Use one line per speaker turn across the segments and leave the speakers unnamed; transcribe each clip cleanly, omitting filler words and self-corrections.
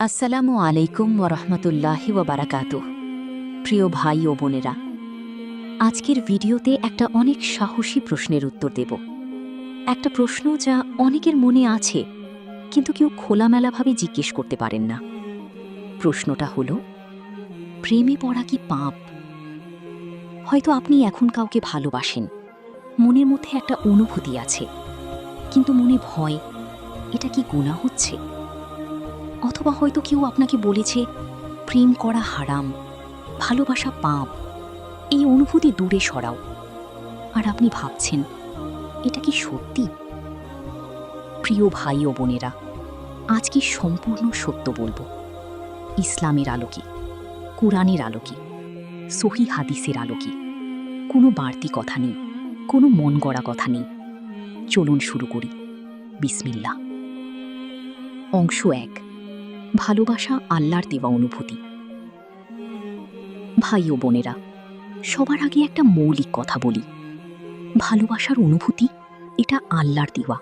আসসালামু আলাইকুম ওরহমতুল্লাহি ওবারাকাতুহ। প্রিয় ভাই ও বোনেরা, আজকের ভিডিওতে একটা অনেক সাহসী প্রশ্নের উত্তর দেব। একটা প্রশ্ন যা অনেকের মনে আছে, কিন্তু কেউ খোলামেলাভাবে জিজ্ঞেস করতে পারেন না। প্রশ্নটা হলো, প্রেমে পড়া কি পাপ? হয়তো আপনি এখন কাউকে ভালোবাসেন, মনের মধ্যে একটা অনুভূতি আছে, কিন্তু মনে ভয়, এটা কি গুনাহ হচ্ছে? অথবা হয়তো কেউ আপনাকে বলেছে প্রেম করা হারাম, ভালোবাসা পাপ, এই অনুভূতি দূরে সরাও। আর আপনি ভাবছেন, এটা কি সত্যি? প্রিয় ভাই ও বোনেরা, আজকে সম্পূর্ণ সত্য বলবো, ইসলামের আলোকে, কুরআনের আলোকে, সহিহ হাদিসের আলোকে। কোনো বাড়তি কথা নেই, কোনো মন গড়া কথা নেই। চলুন শুরু করি। বিসমিল্লাহ। অংশ 1, ভালোবাসা আল্লাহর দেওয়া অনুভূতি। ভাই ও বোনেরা, সবার আগে একটা মৌলিক কথা বলি, ভালোবাসার অনুভূতি এটা আল্লাহর দেওয়া।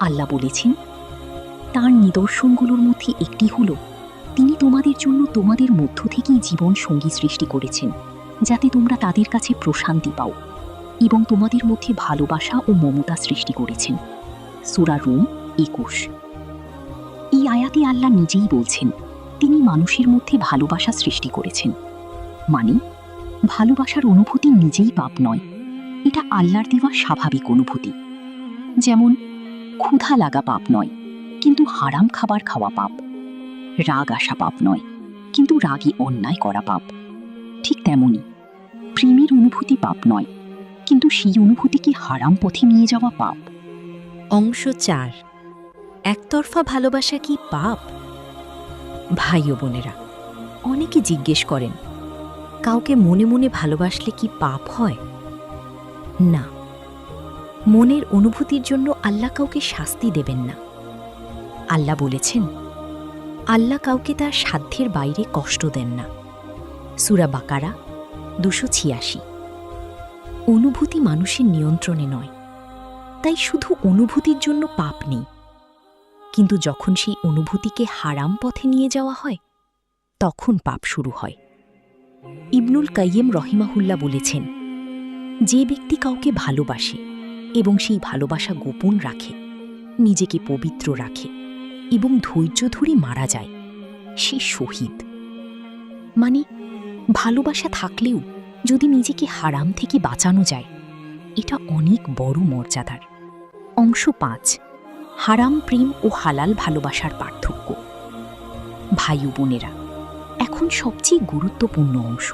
আল্লাহ বলেছেন, তার নিদর্শনগুলোর মধ্যে একটি হলো, তিনি তোমাদের জন্য তোমাদের মধ্য থেকেই জীবন সঙ্গী সৃষ্টি করেছেন, যাতে তোমরা তাদের কাছে প্রশান্তি পাও, এবং তোমাদের মধ্যে ভালোবাসা ও মমতা সৃষ্টি করেছেন। সূরা রুম 21। এই আয়াতে আল্লাহ নিজেই বলছেন, তিনি মানুষের মধ্যে ভালোবাসা সৃষ্টি করেছেন। মানে, ভালোবাসার অনুভূতি নিজেই পাপ নয়, এটা আল্লাহর দেওয়া স্বাভাবিক অনুভূতি। যেমন, ক্ষুধা লাগা পাপ নয়, কিন্তু হারাম খাবার খাওয়া পাপ। রাগ আসা পাপ নয়, কিন্তু রাগে অন্যায় করা পাপ। ঠিক তেমনি প্রেমের অনুভূতি পাপ নয়, কিন্তু সেই অনুভূতিকে হারাম পথে নিয়ে যাওয়া পাপ।
অংশ 4, একতরফা ভালোবাসা কি পাপ? ভাই ও বোনেরা, অনেকে জিজ্ঞেস করেন, কাউকে মনে মনে ভালোবাসলে কি পাপ হয়? না, মনের অনুভূতির জন্য আল্লাহ কাউকে শাস্তি দেবেন না। আল্লাহ বলেছেন, আল্লাহ কাউকে তার সাধ্যের বাইরে কষ্ট দেন না। সূরা বাকারা 286। অনুভূতি মানুষের নিয়ন্ত্রণে নয়, তাই শুধু অনুভূতির জন্য পাপ নেই। কিন্তু যখন সেই অনুভূতিকে হারাম পথে নিয়ে যাওয়া হয়, তখন পাপ শুরু হয়। ইবনুল কাইয়্যিম রহিমাহুল্লাহ বলেছেন, যে ব্যক্তি কাউকে ভালোবাসে এবং সেই ভালোবাসা গোপন রাখে, নিজেকে পবিত্র রাখে এবং ধৈর্য ধরে মারা যায়, সে শহীদ। মানে, ভালোবাসা থাকলেও যদি নিজেকে হারাম থেকে বাঁচানো যায়, এটা অনেক বড় মর্যাদার। অংশ 5, হারাম প্রেম ও হালাল ভালোবাসার পার্থক্য। ভাই ও বোনেরা, এখন সবচেয়ে গুরুত্বপূর্ণ অংশ,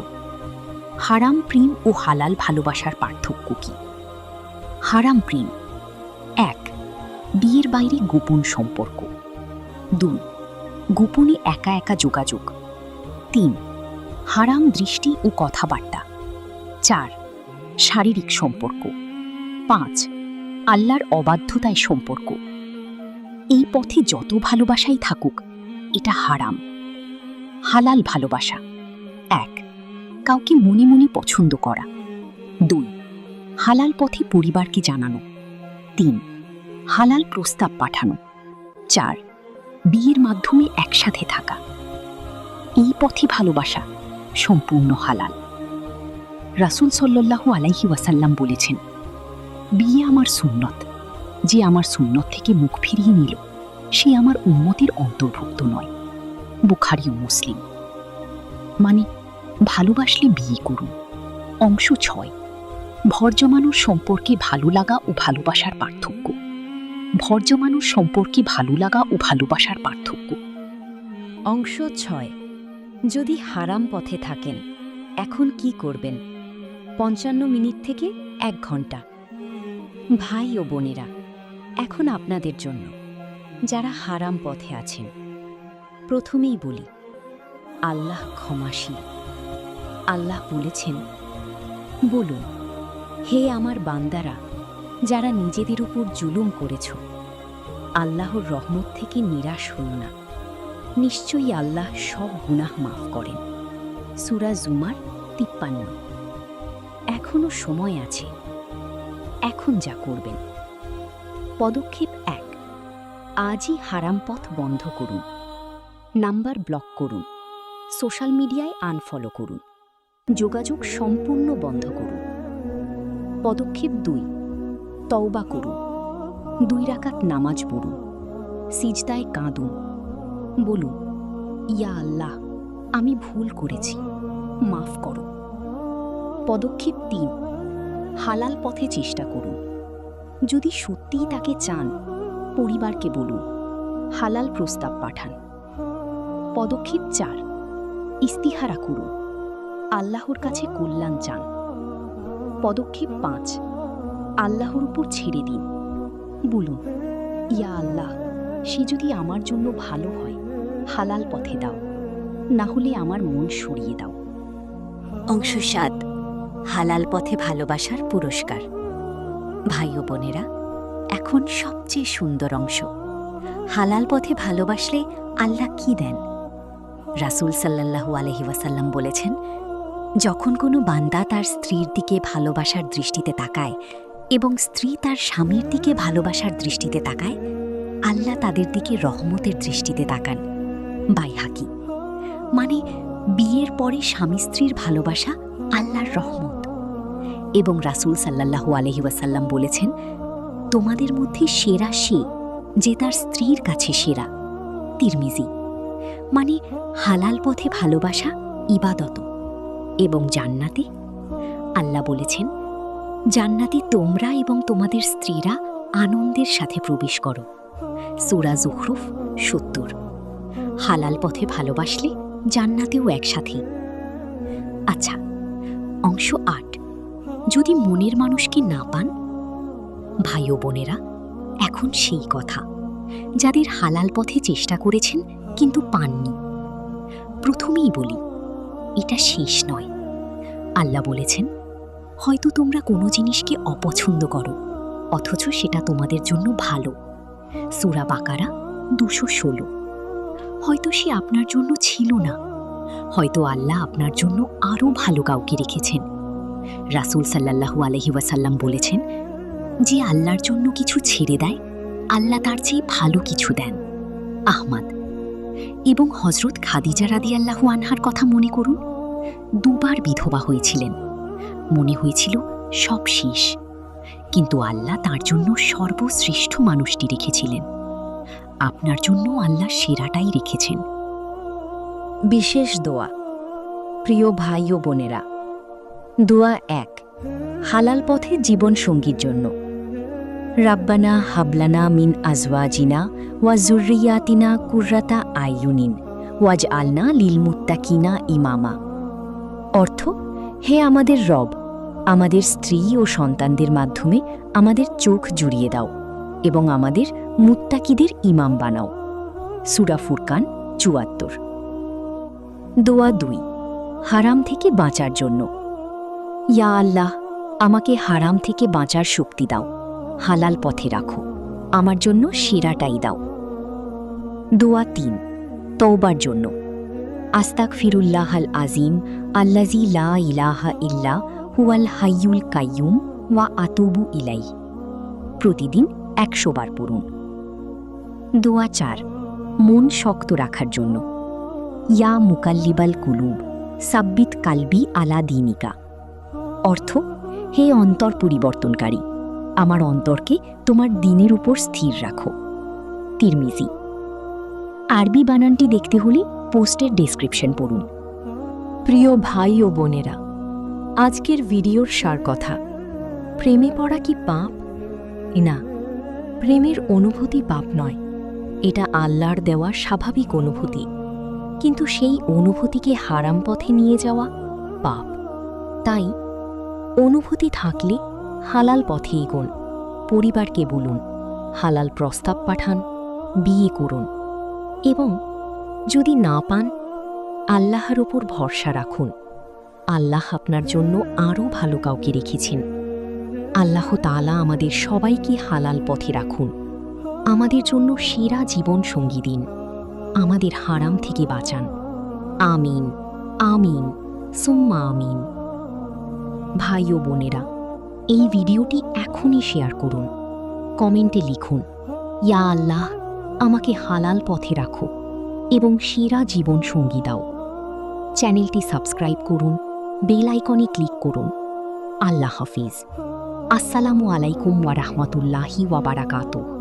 হারাম প্রেম ও হালাল ভালোবাসার পার্থক্য কি? হারাম প্রেম: 1, বিয়ের বাইরে গোপন সম্পর্ক। 2, গোপনে একা একা যোগাযোগ। 3, হারাম দৃষ্টি ও কথাবার্তা। 4, শারীরিক সম্পর্ক। 5, আল্লাহর অবাধ্যতায় সম্পর্ক। এই পথে যত ভালোবাসাই থাকুক, এটা হারাম। হালাল ভালোবাসা: 1, কাউকে মনে মনে পছন্দ করা। 2, হালাল পথে পরিবারকে জানানো। 3, হালাল প্রস্তাব পাঠানো। 4, বিয়ের মাধ্যমে একসাথে থাকা। এই পথে ভালোবাসা সম্পূর্ণ হালাল। রাসূল সাল্লাল্লাহু আলাইহি ওয়াসাল্লাম বলেছেন, বিয়ে আমার সুন্নত, যে আমার সুন্নত থেকে মুখ ফিরিয়ে নিল, সে আমার উম্মতের অন্তর্ভুক্ত নয়। বুখারী ও মুসলিম। মানে, ভালোবাসলে বিয়ে করুন। অংশ 6, ভর জমানোর সম্পর্কে ভালো লাগা ও ভালোবাসার পার্থক্য। ভর জমানোর সম্পর্কে ভালো লাগা ও ভালোবাসার পার্থক্য।
অংশ 6, যদি হারাম পথে থাকেন, এখন কি করবেন? 55 মিনিট থেকে 1 ঘন্টা। ভাই ও বোনেরা, এখন আপনাদের জন্য, যারা হারাম পথে আছেন। প্রথমেই বলি, আল্লাহ ক্ষমাশীল। আল্লাহ বলেছেন, বলুন, হে আমার বান্দারা, যারা নিজেদের উপর জুলুম করেছ, আল্লাহর রহমত থেকে নিরাশ হও না, নিশ্চয়ই আল্লাহ সব গুনাহ মাফ করেন। সূরা জুমার 53। এখনো সময় আছে, এখন যা করবেন। পদক্ষেপ 1, আজই হারাম পথ বন্ধ করুন। নাম্বার ব্লক করুন, সোশ্যাল মিডিয়ায় আনফলো করুন, যোগাযোগ সম্পূর্ণ বন্ধ করুন। পদক্ষেপ 2, তওবা করুন। 2 রাকাত নামাজ পড়ুন, সিজদায় কাঁদুন, বলুন, ইয়া আল্লাহ, আমি ভুল করেছি, মাফ করো। পদক্ষেপ 3, হালাল পথে চেষ্টা করুন। যদি সত্যিই তাকে চান, পরিবারকে বলুন, হালাল প্রস্তাব পাঠান। পদক্ষেপ 4, ইস্তিহারা করুন, আল্লাহর কাছে কল্যাণ চান। পদক্ষেপ 5, আল্লাহর উপর ছেড়ে দিন, বলুন, ইয়া আল্লাহ, সে যদি আমার জন্য ভালো হয়, হালাল পথে দাও, না হলে আমার মন সরিয়ে দাও।
অংশ 7, হালাল পথে ভালোবাসার পুরস্কার। ভাই ও বোনেরা, এখন সবচেয়ে সুন্দর অংশ। হালাল পথে ভালোবাসলে আল্লাহ কি দেন? রাসূল সাল্লাল্লাহু আলাইহি ওয়াসাল্লাম বলেছেন, যখন কোনো বান্দা তার স্ত্রীর দিকে ভালোবাসার দৃষ্টিতে তাকায় এবং স্ত্রী তার স্বামীর দিকে ভালোবাসার দৃষ্টিতে তাকায়, আল্লাহ তাদের দিকে রহমতের দৃষ্টিতে তাকান। বাইহাকি, মানে বিয়ের পরে স্বামী স্ত্রীর ভালোবাসা আল্লাহর রহমত। এবং রাসূল সাল্লাল্লাহু আলাইহি ওয়াসাল্লাম বলেছেন, তোমাদের মধ্যে সেরা সে যে তার স্ত্রীর কাছে সেরা। তিরমিজি, মানে হালাল পথে ভালোবাসা ইবাদত। এবং জান্নাতে আল্লাহ বলেছেন, জান্নাতে তোমরা এবং তোমাদের স্ত্রীরা আনন্দের সাথে প্রবেশ করো। সূরা যুখরুফ 70। হালাল পথে ভালোবাসলে জান্নাতেও একসাথে। আচ্ছা, অংশ 8, যদি মনের মানুষকে না পান। ভাই ও বোনেরা, এখন সেই কথা, যাদের হালাল পথে চেষ্টা করেছেন কিন্তু পাননি। প্রথমেই বলি, এটা শেষ নয়। আল্লাহ বলেছেন, হয়তো তোমরা কোনো জিনিসকে অপছন্দ করো, অথচ সেটা তোমাদের জন্য ভালো। সূরা বাকারা 216। হয়তো সে আপনার জন্য ছিল না, হয়তো আল্লাহ আপনার জন্য আরও ভালো কাউকে রেখেছেন। রাসূল সাল্লাল্লাহু আলাইহি ওয়াসাল্লাম বলেছেন, যে আল্লাহর জন্য কিছু ছেড়ে দেয়, আল্লাহ তার চেয়ে ভালো কিছু দেন। আহমদ। এবং হযরত খাদিজা রাদিয়াল্লাহু আনহার কথা মনে করুন। 2 বার বিধবা হয়েছিলেন, মনে হয়েছিল সব শেষ, কিন্তু আল্লাহ তার জন্য সর্বশ্রেষ্ঠ মানুষটি রেখেছিলেন। আপনার জন্য আল্লাহ সেরাটাই রেখেছেন।
বিশেষ দোয়া। প্রিয় ভাই ও বোনেরা, দোয়া 1, হালাল পথে জীবন সঙ্গীর জন্য। রাব্বানা হাবলানা মিন আজওয়াজিনা ওয়া যুররিয়াতিনা কুররাতা আইয়ুনিন ওয়াজআলনা লিল মুত্তাকিনা ইমামা। অর্থ, হে আমাদের রব, আমাদের স্ত্রী ও সন্তানদের মাধ্যমে আমাদের চোখ জুড়িয়ে দাও এবং আমাদের মুত্তাকিদের ইমাম বানাও। সূরা ফুরকান 74। দোয়া 2, হারাম থেকে বাঁচার জন্য। ইয়া আল্লাহ, আমাকে হারাম থেকে বাঁচার শক্তি দাও, হালাল পথে রাখো, আমার জন্য সেরাটাই দাও। দোয়া 3, তওবার জন্য। আস্তাগফিরুল্লাহাল আজিম আল্লাযী লা ইলাহা ইল্লা হুয়াল হাইয়ুল কাইয়ুম ওয়া আতুবু ইলাইহি। প্রতিদিন 100 বার পড়ুন। দোয়া 4, মন শক্ত রাখার জন্য। ইয়া মুকাল্লিবাল কুলুব সাব্বিত কালবি আলা দীনিকা। অর্থ, হে অন্তর পরিবর্তনকারী, আমার অন্তরকে তোমার দ্বীনের উপর স্থির রাখো। তিরমিজি। আরবি বানানটি দেখতে হলে পোস্টের ডেসক্রিপশন পড়ুন। প্রিয় ভাই ও বোনেরা, আজকের ভিডিওর সার কথা, প্রেমে পড়া কি পাপ? না, প্রেমের অনুভূতি পাপ নয়, এটা আল্লাহর দেওয়া স্বাভাবিক অনুভূতি। কিন্তু সেই অনুভূতিকে হারাম পথে নিয়ে যাওয়া পাপ। তাই অনুভূতি থাকলে হালাল পথে এগোন, পরিবারকে বলুন, হালাল প্রস্তাব পাঠান, বিয়ে করুন। এবং যদি না পান, আল্লাহর ওপর ভরসা রাখুন। আল্লাহ আপনার জন্য আরও ভালো কাউকে রেখেছেন। আল্লাহ তাআলা আমাদের সবাইকে হালাল পথে রাখুন, আমাদের জন্য সেরা জীবন সঙ্গী দিন, আমাদের হারাম থেকে বাঁচান। আমিন, আমিন, সুম্মা আমিন। ভাই ও বোনেরা, এই ভিডিওটি এখনই শেয়ার করুন, কমেন্টে লিখুন, ইয়া আল্লাহ, আমাকে হালাল পথে রাখো, এবং সেরা জীবন সঙ্গী দাও। চ্যানেলটি সাবস্ক্রাইব করুন, বেল আইকনে ক্লিক করুন। আল্লাহ হাফিজ। আসসালামু আলাইকুম ওয়া রাহমাতুল্লাহি ওয়া বারাকাতুহু।